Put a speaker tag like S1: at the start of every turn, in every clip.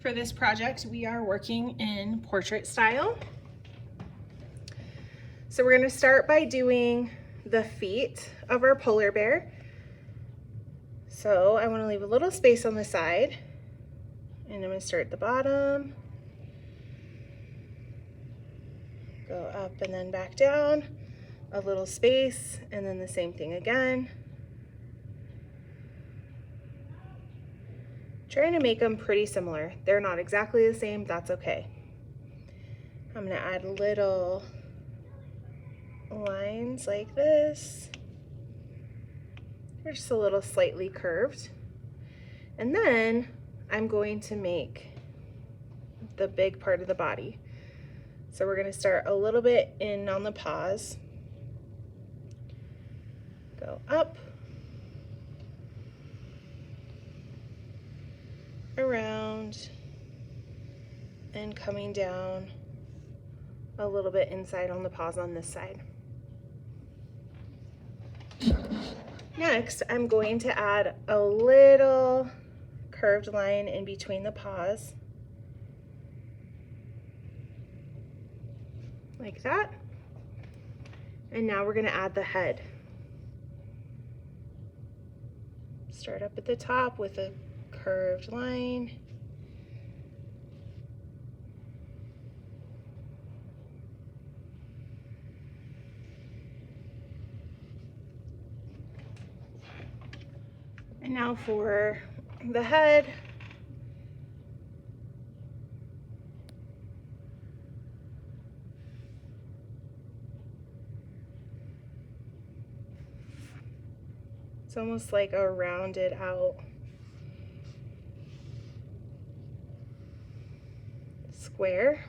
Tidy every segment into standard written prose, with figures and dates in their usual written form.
S1: For this project, we are working in portrait style. So we're going to start by doing the feet of our polar bear. So I want to leave a little space on the side, and I'm going to start at the bottom, go up and then back down, a little space, and then the same thing again. Trying to make them pretty similar. They're not exactly the same, that's okay. I'm going to add little lines like this. They're just a little slightly curved. And then I'm going to make the big part of the body. So we're going to start a little bit in on the paws, go up, around, and coming down a little bit inside on the paws on this side. Next, I'm going to add a little curved line in between the paws, like that. And now we're going to add the head. Start up at the top with a curved line. And now for the head. It's almost like a rounded out square.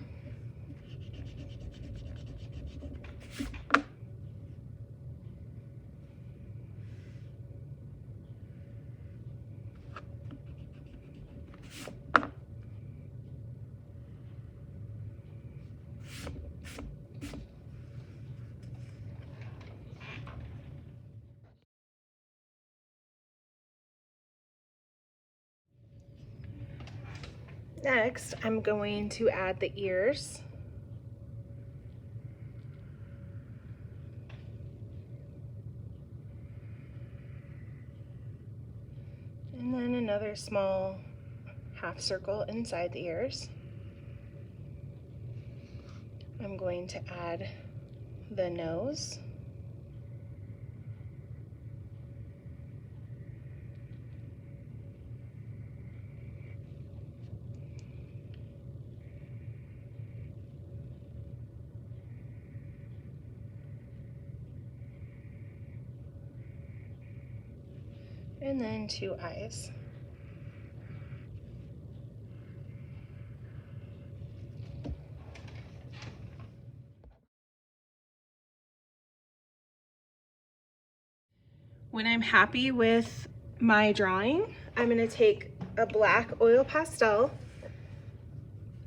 S1: Next, I'm going to add the ears. And then another small half circle inside the ears. I'm going to add the nose. And then 2 eyes. When I'm happy with my drawing, I'm going to take a black oil pastel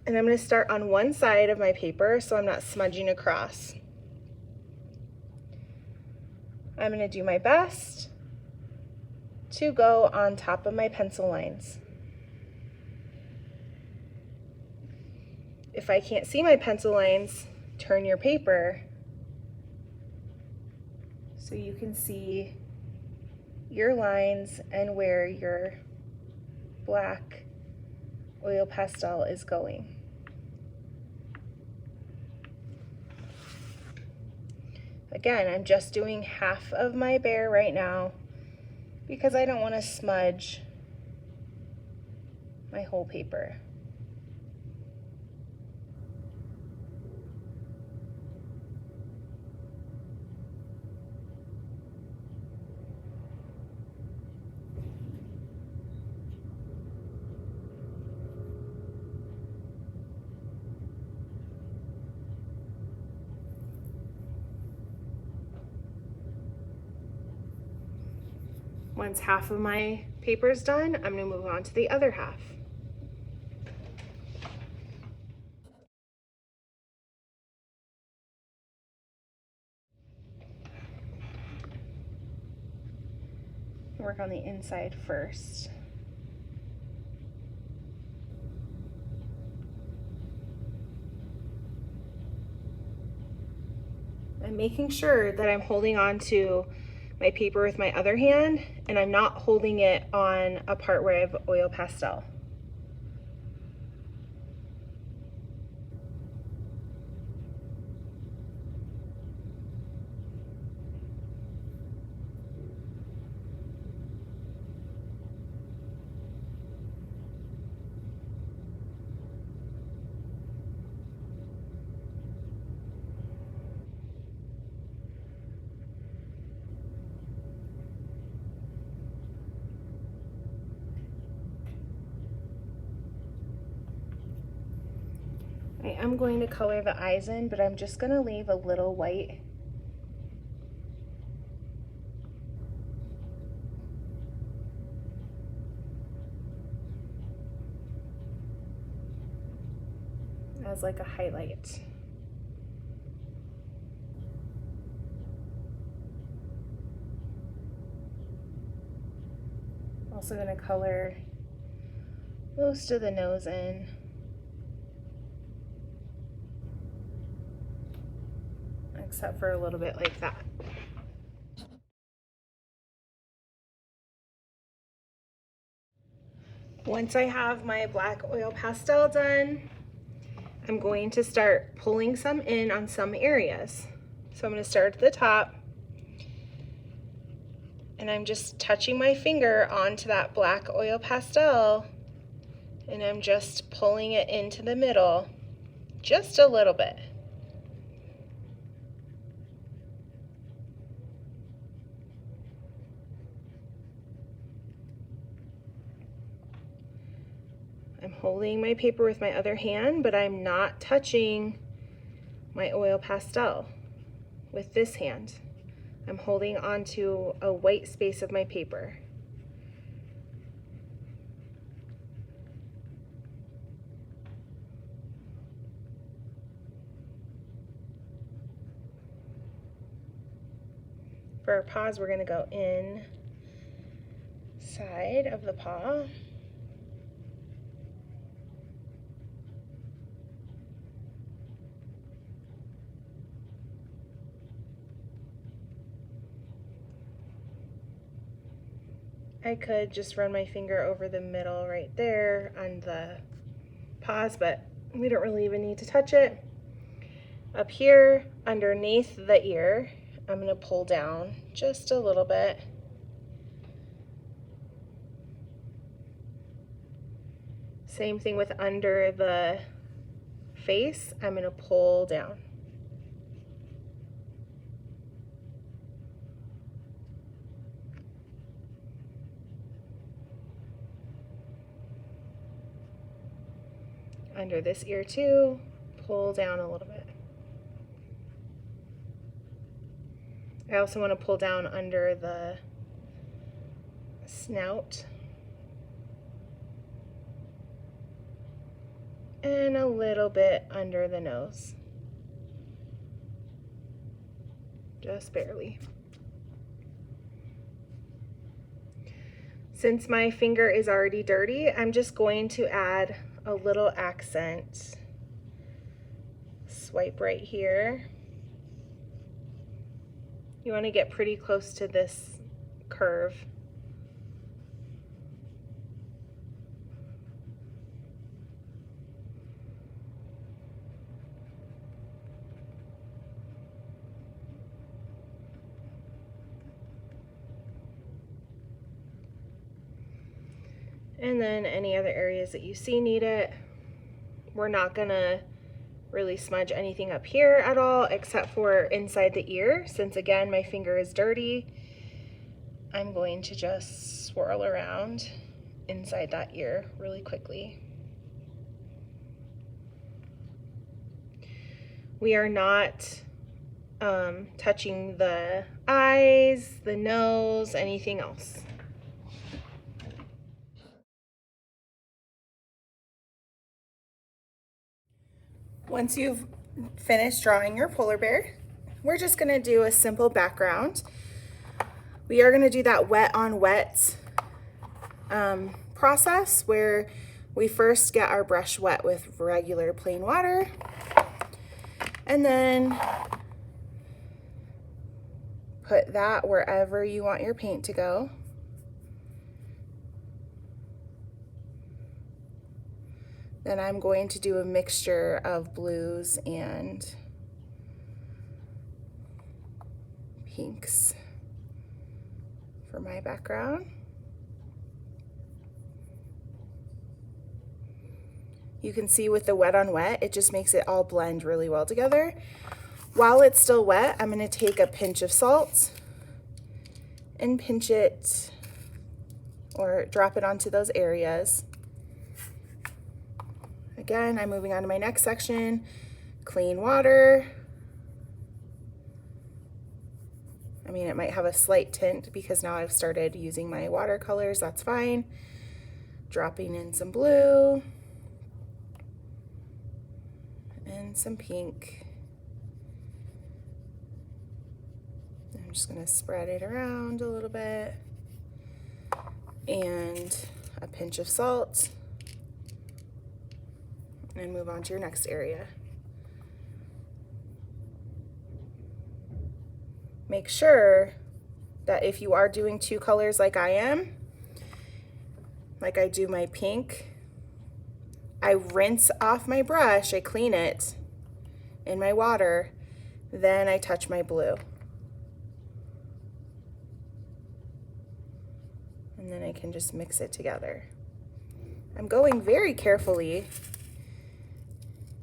S1: and I'm going to start on one side of my paper so I'm not smudging across. I'm going to do my best to go on top of my pencil lines. If I can't see my pencil lines, turn your paper so you can see your lines and where your black oil pastel is going. Again, I'm just doing half of my bear right now because I don't want to smudge my whole paper. Once half of my paper is done, I'm going to move on to the other half. Work on the inside first. I'm making sure that I'm holding on to my paper with my other hand and I'm not holding it on a part where I have oil pastel. I am going to color the eyes in, but I'm just going to leave a little white. As like a highlight. Also going to color most of the nose in. Except for a little bit like that. Once I have my black oil pastel done, I'm going to start pulling some in on some areas. So I'm going to start at the top, and I'm just touching my finger onto that black oil pastel, and I'm just pulling it into the middle, just a little bit. I'm holding my paper with my other hand, but I'm not touching my oil pastel with this hand. I'm holding onto a white space of my paper. For our paws, we're going to go inside of the paw. I could just run my finger over the middle right there on the paws, but we don't really even need to touch it. Up here, underneath the ear, I'm going to pull down just a little bit. Same thing with under the face, I'm going to pull down. Under this ear too, pull down a little bit. I also want to pull down under the snout and a little bit under the nose, just barely. Since my finger is already dirty, I'm just going to add a little accent. Swipe right here. You want to get pretty close to this curve. And then any other areas that you see need it. We're not gonna really smudge anything up here at all except for inside the ear. Since again, my finger is dirty, I'm going to just swirl around inside that ear really quickly. We are not touching the eyes, the nose, anything else. Once you've finished drawing your polar bear, we're just going to do a simple background. We are going to do that wet on wet process where we first get our brush wet with regular plain water, and then put that wherever you want your paint to go. Then I'm going to do a mixture of blues and pinks for my background. You can see with the wet on wet, it just makes it all blend really well together. While it's still wet, I'm going to take a pinch of salt and pinch it or drop it onto those areas. Again, I'm moving on to my next section, clean water. I mean, it might have a slight tint because now I've started using my watercolors, that's fine. Dropping in some blue and some pink. I'm just gonna spread it around a little bit. And a pinch of salt. And move on to your next area. Make sure that if you are doing two colors like I am, like I do my pink, I rinse off my brush, I clean it in my water, then I touch my blue. And then I can just mix it together. I'm going very carefully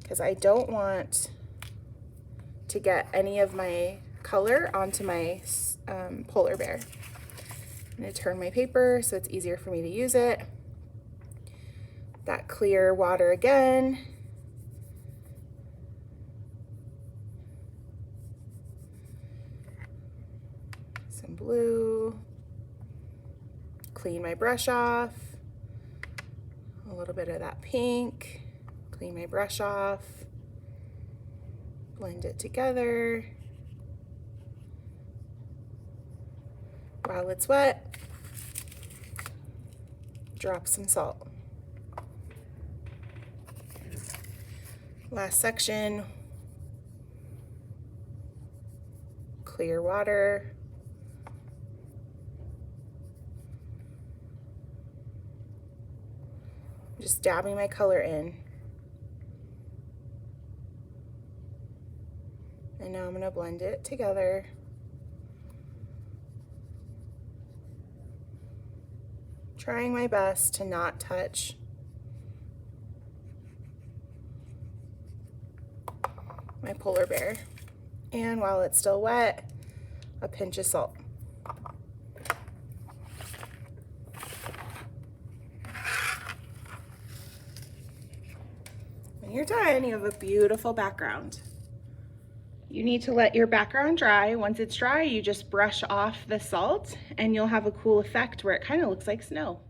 S1: because I don't want to get any of my color onto my polar bear. I'm going to turn my paper so it's easier for me to use it. That clear water again. Some blue. Clean my brush off. A little bit of that pink. Clean my brush off. Blend it together. While it's wet, drop some salt. Last section, clear water. Just dabbing my color in. And now I'm going to blend it together. Trying my best to not touch my polar bear. And while it's still wet, a pinch of salt. When you're done, you have a beautiful background. You need to let your background dry. Once it's dry, you just brush off the salt and you'll have a cool effect where it kind of looks like snow.